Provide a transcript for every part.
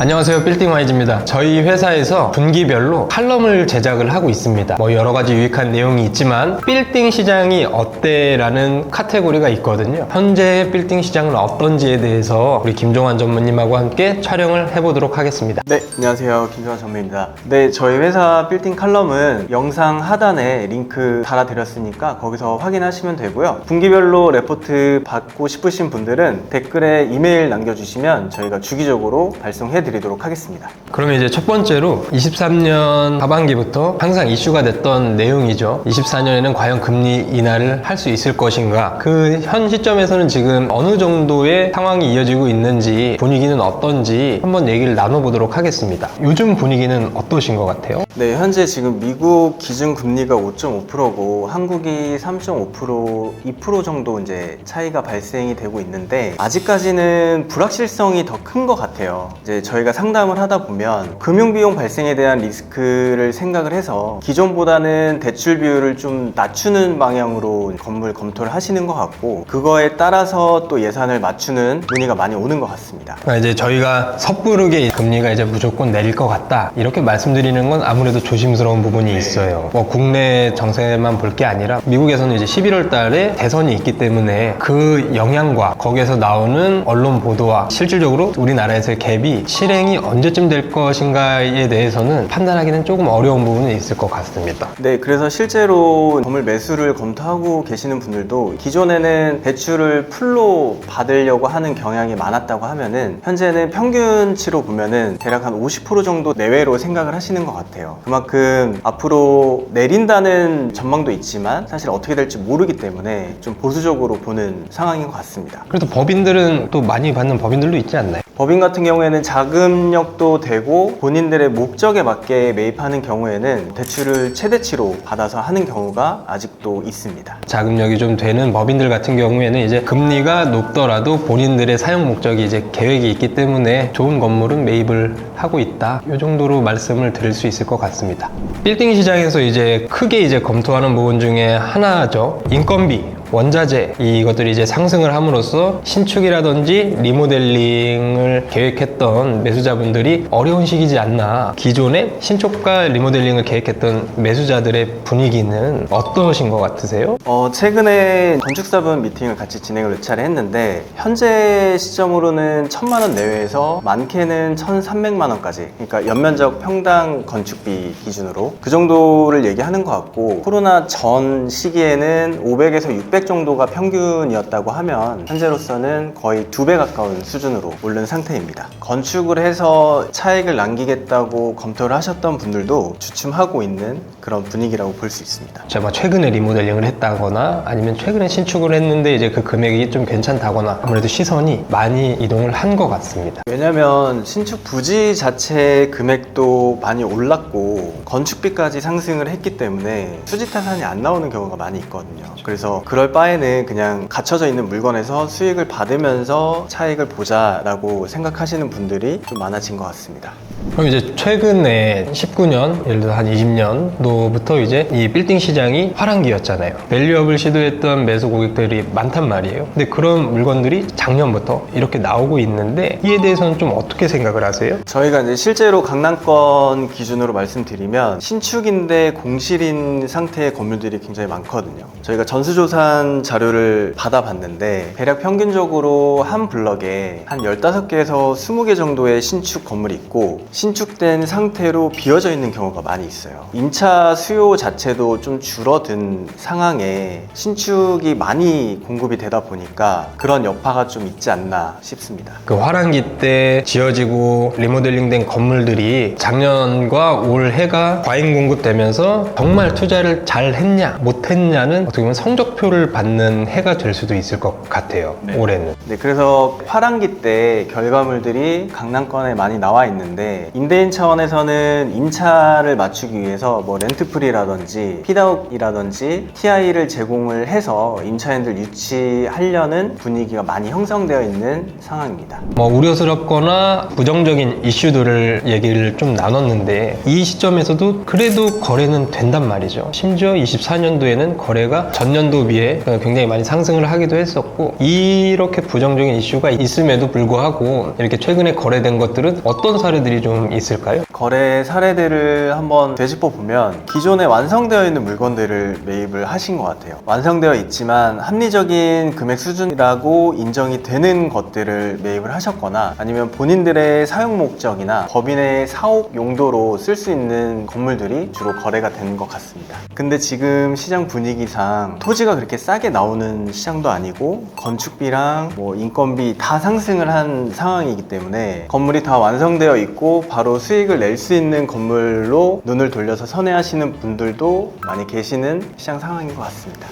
안녕하세요, 빌딩와이즈입니다. 저희 회사에서 분기별로 칼럼을 제작을 하고 있습니다. 여러 가지 유익한 내용이 있지만 빌딩 시장이 어때라는 카테고리가 있거든요. 현재 빌딩 시장은 어떤지에 대해서 우리 김종환 전무님하고 함께 촬영을 해보도록 하겠습니다. 네, 안녕하세요. 김종환 전무입니다. 네, 저희 회사 빌딩 칼럼은 영상 하단에 링크 달아드렸으니까 거기서 확인하시면 되고요. 분기별로 레포트 받고 싶으신 분들은 댓글에 이메일 남겨주시면 저희가 주기적으로 발송해드리도록 하겠습니다. 그러면 이제 첫 번째로 23년 하반기부터 항상 이슈가 됐던 내용이죠. 24년에는 과연 금리 인하를 할 수 있을 것인가? 그 현 시점에서는 지금 어느 정도의 상황이 이어지고 있는지, 분위기는 어떤지 한번 얘기를 나눠보도록 하겠습니다. 요즘 분위기는 어떠신 것 같아요? 네, 현재 지금 미국 기준 금리가 5.5%고 한국이 3.5%, 2% 정도 이제 차이가 발생이 되고 있는데 아직까지는 불확실성이 더 큰 것 같아요. 이제 저희가 상담을 하다 보면 금융비용 발생에 대한 리스크를 생각을 해서 기존보다는 대출 비율을 좀 낮추는 방향으로 건물 검토를 하시는 것 같고, 그거에 따라서 또 예산을 맞추는 문의가 많이 오는 것 같습니다. 그러니까 이제 저희가 섣부르게 금리가 이제 무조건 내릴 것 같다 이렇게 말씀드리는 건 아무래도 조심스러운 부분이 있어요. 국내 정세만 볼 게 아니라 미국에서는 이제 11월 달에 대선이 있기 때문에 그 영향과 거기에서 나오는 언론 보도와 실질적으로 우리나라에서의 갭이 실행이 언제쯤 될 것인가에 대해서는 판단하기는 조금 어려운 부분이 있을 것 같습니다. 네, 그래서 실제로 건물 매수를 검토하고 계시는 분들도 기존에는 대출을 풀로 받으려고 하는 경향이 많았다고 하면은 현재는 평균치로 보면은 대략 한 50% 정도 내외로 생각을 하시는 것 같아요. 그만큼 앞으로 내린다는 전망도 있지만 사실 어떻게 될지 모르기 때문에 좀 보수적으로 보는 상황인 것 같습니다. 그래도 법인들은 또 많이 받는 법인들도 있지 않나요? 법인 같은 경우에는 자금력도 되고 본인들의 목적에 맞게 매입하는 경우에는 대출을 최대치로 받아서 하는 경우가 아직도 있습니다. 자금력이 좀 되는 법인들 같은 경우에는 이제 금리가 높더라도 본인들의 사용 목적이 이제 계획이 있기 때문에 좋은 건물은 매입을 하고 있다. 이 정도로 말씀을 드릴 수 있을 것 같습니다. 빌딩 시장에서 이제 크게 이제 검토하는 부분 중에 하나죠. 인건비, 원자재, 이것들이 이제 상승을 함으로써 신축이라든지 리모델링을 계획했던 매수자분들이 어려운 시기지 않나. 기존에 신축과 리모델링을 계획했던 매수자들의 분위기는 어떠신 것 같으세요? 최근에 건축사분 미팅을 같이 진행을 몇 차례 했는데 현재 시점으로는 1,000만 원 내외에서 많게는 1,300만 원까지, 그러니까 연면적 평당 건축비 기준으로 그 정도를 얘기하는 것 같고, 코로나 전 시기에는 500에서 600 정도가 평균이었다고 하면 현재로서는 거의 2배 가까운 수준으로 오른 상태입니다. 건축을 해서 차익을 남기겠다고 검토를 하셨던 분들도 주춤하고 있는 그런 분위기라고 볼 수 있습니다. 제가 최근에 리모델링을 했다거나 아니면 최근에 신축을 했는데 이제 그 금액이 좀 괜찮다거나 아무래도 시선이 많이 이동을 한 것 같습니다. 왜냐면 신축 부지 자체 금액도 많이 올랐고 건축비까지 상승을 했기 때문에 수지타산이 안 나오는 경우가 많이 있거든요. 그래서 그럴 바에는 그냥 갇혀져 있는 물건에서 수익을 받으면서 차익을 보자라고 생각하시는 분들이 좀 많아진 것 같습니다. 그럼 이제 최근에 19년, 예를 들어 한 20년도부터 이제 이 빌딩 시장이 화랑기였잖아요. 밸류업을 시도했던 매수 고객들이 많단 말이에요. 근데 그런 물건들이 작년부터 이렇게 나오고 있는데 이에 대해서는 좀 어떻게 생각을 하세요? 저희가 이제 실제로 강남권 기준으로 말씀드리면 신축인데 공실인 상태의 건물들이 굉장히 많거든요. 저희가 전수조사 자료를 받아봤는데 대략 평균적으로 한 블럭에 한 15개에서 20개 정도의 신축 건물이 있고 신축된 상태로 비어져 있는 경우가 많이 있어요. 임차 수요 자체도 좀 줄어든 상황에 신축이 많이 공급이 되다 보니까 그런 여파가 좀 있지 않나 싶습니다. 그 화랑기 때 지어지고 리모델링된 건물들이 작년과 올해가 과잉 공급되면서 정말 투자를 잘 했냐 못했냐는 어떻게 보면 성적표를 받는 해가 될 수도 있을 것 같아요. 올해는. 네, 그래서 화랑기 때 결과물들이 강남권에 많이 나와 있는데 임대인 차원에서는 임차를 맞추기 위해서 뭐 렌트프리라든지 핏아웃이라든지 TI를 제공을 해서 임차인들 유치하려는 분위기가 많이 형성되어 있는 상황입니다. 우려스럽거나 부정적인 이슈들을 얘기를 좀 나눴는데 이 시점에서도 그래도 거래는 된단 말이죠. 심지어 24년도에는 거래가 전년도 비해 이후에 굉장히 많이 상승을 하기도 했었고, 이렇게 부정적인 이슈가 있음에도 불구하고 이렇게 최근에 거래된 것들은 어떤 사례들이 좀 있을까요? 거래 사례들을 한번 되짚어 보면 기존에 완성되어 있는 물건들을 매입을 하신 것 같아요. 완성되어 있지만 합리적인 금액 수준이라고 인정이 되는 것들을 매입을 하셨거나, 아니면 본인들의 사용 목적이나 법인의 사업 용도로 쓸 수 있는 건물들이 주로 거래가 되는 것 같습니다. 근데 지금 시장 분위기상 토지가 그렇게 싸게 나오는 시장도 아니고 건축비랑 인건비 다 상승을 한 상황이기 때문에 건물이 다 완성되어 있고 바로 수익을 낼 수 있는 건물로 눈을 돌려서 선회하시는 분들도 많이 계시는 시장 상황인 것 같습니다.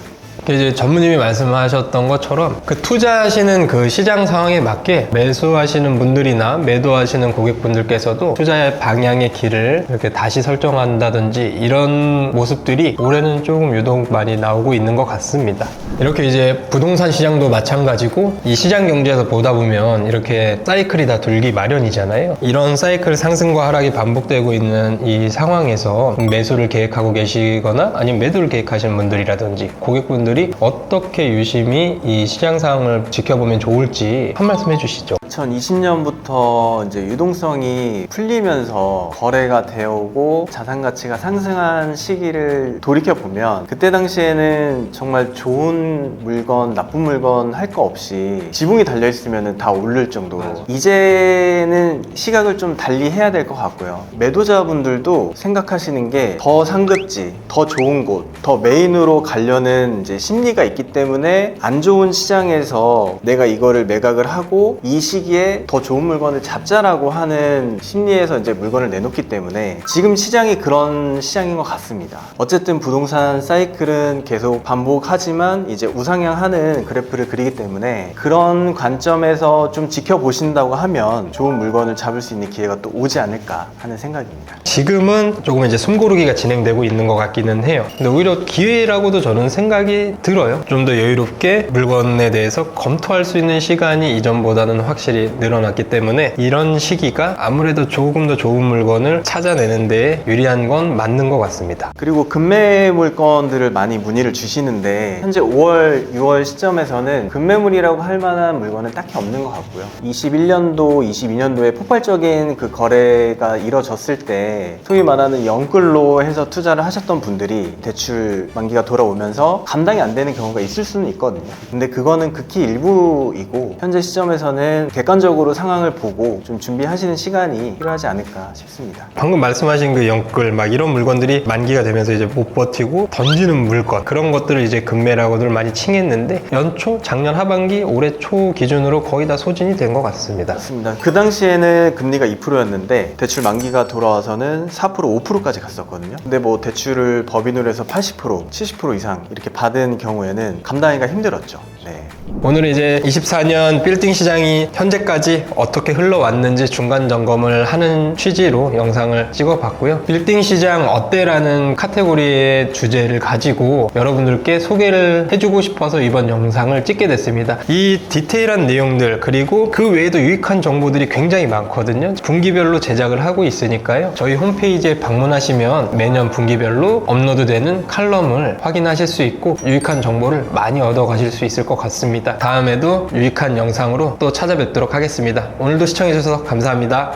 이제 전무님이 말씀하셨던 것처럼 그 투자하시는 그 시장 상황에 맞게 매수하시는 분들이나 매도하시는 고객분들께서도 투자의 방향의 길을 이렇게 다시 설정한다든지 이런 모습들이 올해는 조금 유독 많이 나오고 있는 것 같습니다. 이렇게 이제 부동산 시장도 마찬가지고, 이 시장 경제에서 보다 보면 이렇게 사이클이 다 돌기 마련이잖아요. 이런 사이클 상승과 하락이 반복되고 있는 이 상황에서 매수를 계획하고 계시거나 아니면 매도를 계획하시는 분들이라든지 고객분들이 어떻게 유심히 이 시장 상황을 지켜보면 좋을지 한 말씀 해주시죠. 2020년부터 이제 유동성이 풀리면서 거래가 되어오고 자산 가치가 상승한 시기를 돌이켜 보면, 그때 당시에는 정말 좋은 물건, 나쁜 물건 할 거 없이 지붕이 달려 있으면 다 오를 정도로, 이제는 시각을 좀 달리 해야 될 것 같고요. 매도자분들도 생각하시는 게 더 상급지, 더 좋은 곳, 더 메인으로 가려는 이제 심리가 있기 때문에 안 좋은 시장에서 내가 이거를 매각을 하고 이 시기에 더 좋은 물건을 잡자라고 하는 심리에서 이제 물건을 내놓기 때문에 지금 시장이 그런 시장인 것 같습니다. 어쨌든 부동산 사이클은 계속 반복하지만 이제 우상향하는 그래프를 그리기 때문에 그런 관점에서 좀 지켜보신다고 하면 좋은 물건을 잡을 수 있는 기회가 또 오지 않을까 하는 생각입니다. 지금은 조금 이제 숨고르기가 진행되고 있는 것 같기는 해요. 근데 오히려 기회라고도 저는 생각이 들어요. 좀 더 여유롭게 물건에 대해서 검토할 수 있는 시간이 이전보다는 확실히 늘어났기 때문에 이런 시기가 아무래도 조금 더 좋은 물건을 찾아내는 데 유리한 건 맞는 것 같습니다. 그리고 급매 물건들을 많이 문의를 주시는데, 현재 5월, 6월 시점에서는 급매물이라고 할 만한 물건은 딱히 없는 것 같고요. 21년도, 22년도에 폭발적인 그 거래가 이뤄졌을 때 소위 말하는 영끌로 해서 투자를 하셨던 분들이 대출 만기가 돌아오면서 감당이 안 되는 경우가 있을 수는 있거든요. 근데 그거는 극히 일부이고, 현재 시점에서는 객관적으로 상황을 보고 좀 준비하시는 시간이 필요하지 않을까 싶습니다. 방금 말씀하신 그 영끌 막 이런 물건들이 만기가 되면서 이제 못 버티고 던지는 물건, 그런 것들을 이제 급매라고들 많이 칭했는데 연초, 작년 하반기, 올해 초 기준으로 거의 다 소진이 된 것 같습니다. 맞습니다. 그 당시에는 금리가 2%였는데 대출 만기가 돌아와서는 4%, 5%까지 갔었거든요. 근데 대출을 법인으로 해서 80%, 70% 이상 이렇게 받은 경우에는 감당하기가 힘들었죠. 네. 오늘은 이제 24년 빌딩 시장이 현재까지 어떻게 흘러왔는지 중간 점검을 하는 취지로 영상을 찍어봤고요. 빌딩 시장 어때라는 카테고리의 주제를 가지고 여러분들께 소개를 해주고 싶어서 이번 영상을 찍게 됐습니다. 이 디테일한 내용들, 그리고 그 외에도 유익한 정보들이 굉장히 많거든요. 분기별로 제작을 하고 있으니까요. 저희 홈페이지에 방문하시면 매년 분기별로 업로드되는 칼럼을 확인하실 수 있고 유익한 정보를 많이 얻어 가실 수 있을 것 같습니다. 다음에도 유익한 영상으로 또 찾아뵙도록 하겠습니다. 오늘도 시청해주셔서 감사합니다.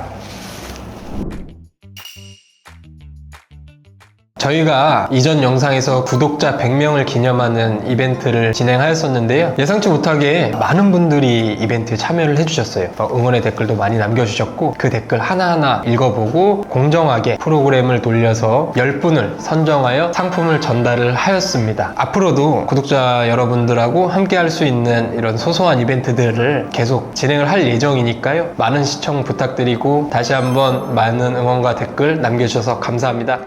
저희가 이전 영상에서 구독자 100명을 기념하는 이벤트를 진행하였었는데요. 예상치 못하게 많은 분들이 이벤트에 참여를 해주셨어요. 응원의 댓글도 많이 남겨주셨고 그 댓글 하나하나 읽어보고 공정하게 프로그램을 돌려서 10분을 선정하여 상품을 전달을 하였습니다. 앞으로도 구독자 여러분들하고 함께 할 수 있는 이런 소소한 이벤트들을 계속 진행을 할 예정이니까요. 많은 시청 부탁드리고 다시 한번 많은 응원과 댓글 남겨주셔서 감사합니다.